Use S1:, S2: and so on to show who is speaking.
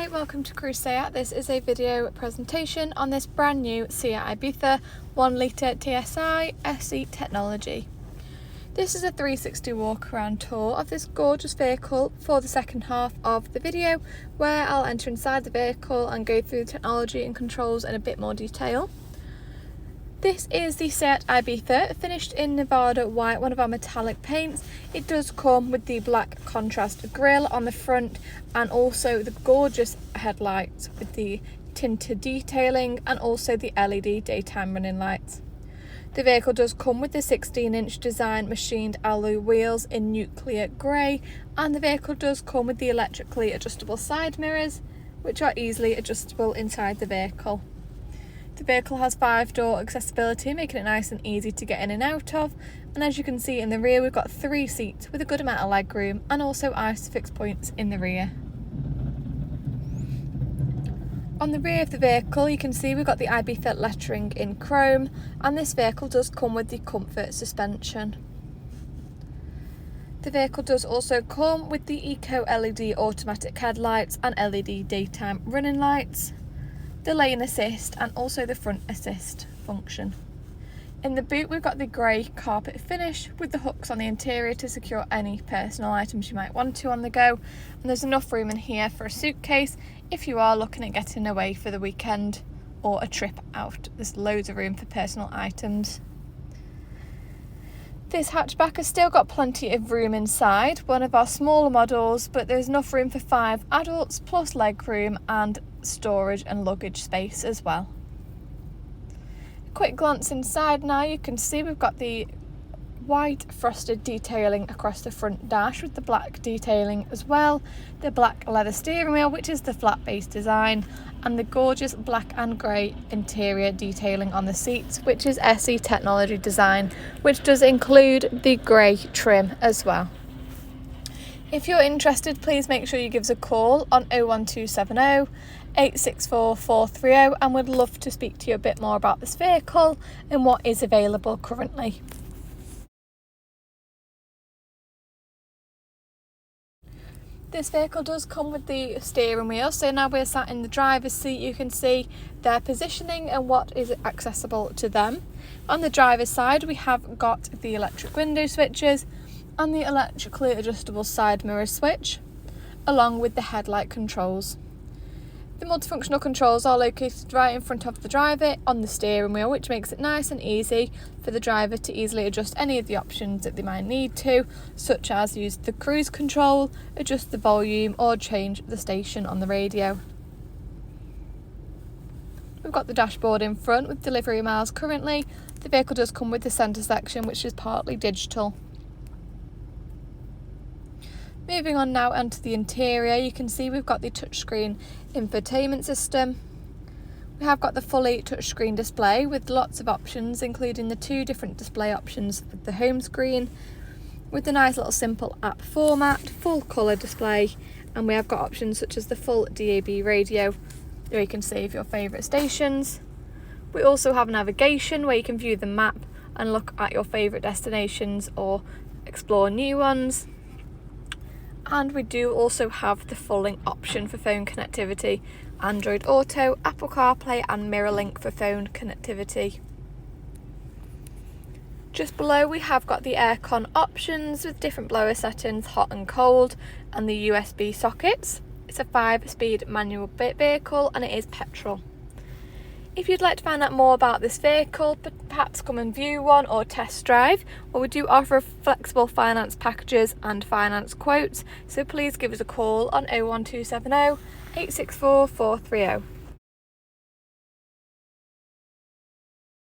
S1: Hi, welcome to Crewe SEAT. This is a video presentation on this brand new SEAT Ibiza 1 litre TSI SE Technology. This is a 360 walk around tour of this gorgeous vehicle for the second half of the video, where I'll enter inside the vehicle and go through the technology and controls in a bit more detail. This is the SEAT Ibiza, finished in Nevada white, one of our metallic paints. It does come with the black contrast grille on the front and also the gorgeous headlights with the tinted detailing and also the LED daytime running lights. The vehicle does come with the 16-inch design machined alloy wheels in nuclear grey, and the vehicle does come with the electrically adjustable side mirrors, which are easily adjustable inside the vehicle. The vehicle has 5-door accessibility, making it nice and easy to get in and out of, and as you can see in the rear we've got 3 seats with a good amount of legroom and also ISOFIX points in the rear. On the rear of the vehicle you can see we've got the Ibiza lettering in chrome, and this vehicle does come with the comfort suspension. The vehicle does also come with the Eco LED automatic headlights and LED daytime running lights, the lane assist and also the front assist function. In the boot we've got the grey carpet finish with the hooks on the interior to secure any personal items you might want to on the go, and there's enough room in here for a suitcase if you are looking at getting away for the weekend or a trip out. There's loads of room for personal items. This hatchback has still got plenty of room inside, one of our smaller models, but there's enough room for 5 adults plus legroom and storage and luggage space as well. A quick glance inside now, you can see we've got the white frosted detailing across the front dash with the black detailing as well, the black leather steering wheel which is the flat base design, and the gorgeous black and grey interior detailing on the seats which is SE Technology design, which does include the grey trim as well. If you're interested, please make sure you give us a call on 01270 864 430 and we'd love to speak to you a bit more about this vehicle and what is available currently. This vehicle does come with the steering wheel, so now we're sat in the driver's seat you can see their positioning and what is accessible to them. On the driver's side we have got the electric window switches and the electrically adjustable side mirror switch, along with the headlight controls. The multifunctional controls are located right in front of the driver on the steering wheel, which makes it nice and easy for the driver to easily adjust any of the options that they might need to, such as use the cruise control, adjust the volume or change the station on the radio. We've got the dashboard in front with delivery miles currently. The vehicle does come with the centre section which is partly digital. Moving on now onto the interior, you can see we've got the touchscreen infotainment system. We have got the fully touchscreen display with lots of options, including the 2 different display options with the home screen, with the nice little simple app format, full colour display, and we have got options such as the full DAB radio, where you can save your favourite stations. We also have navigation where you can view the map and look at your favourite destinations or explore new ones. And we do also have the full link option for phone connectivity, Android Auto, Apple CarPlay and MirrorLink for phone connectivity. Just below we have got the Aircon options with different blower settings, hot and cold, and the USB sockets. It's a 5-speed manual vehicle and it is petrol. If you'd like to find out more about this vehicle, perhaps come and view one or test drive, well, we do offer flexible finance packages and finance quotes, so please give us a call on 01270 864 430.